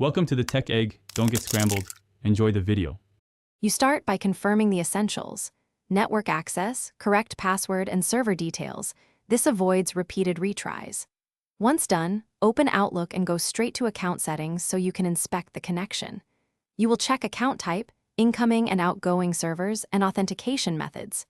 Welcome to the Tech Egg. Don't get scrambled. Enjoy the video. You start by confirming the essentials: network access, correct password, and server details. This avoids repeated retries. Once done, open Outlook and go straight to account settings so you can inspect the connection. You will check account type, incoming and outgoing servers, and authentication methods.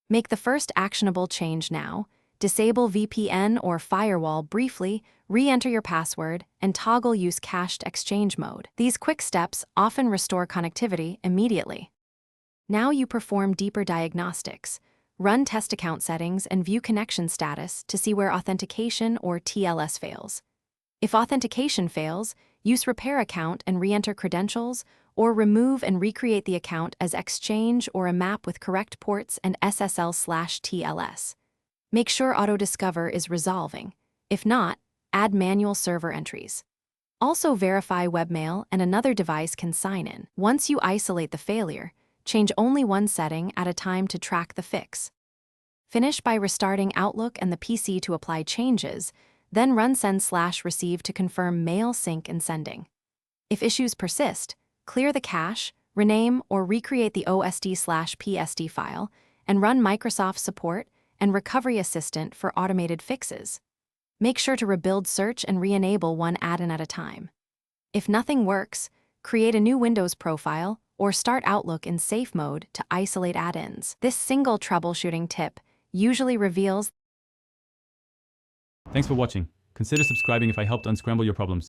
Make the first actionable change now. Disable VPN or firewall briefly, re-enter your password, and toggle use cached exchange mode. These quick steps often restore connectivity immediately. Now you perform deeper diagnostics. Run test account settings and view connection status to see where authentication or TLS fails. If authentication fails, use repair account and re-enter credentials, or remove and recreate the account as exchange or a map with correct ports and SSL/TLS. Make sure auto-discover is resolving. If not, add manual server entries. Also verify webmail and another device can sign in. Once you isolate the failure, change only one setting at a time to track the fix. Finish by restarting Outlook and the PC to apply changes, then run send/receive to confirm mail sync and sending. If issues persist, clear the cache, rename or recreate the OSD/PSD file, and run Microsoft Support and Recovery Assistant for automated fixes. Make sure to rebuild search and re-enable one add-in at a time. If nothing works, create a new Windows profile or start Outlook in safe mode to isolate add-ins. This single troubleshooting tip usually reveals. Thanks for watching. Consider subscribing if I helped unscramble your problems.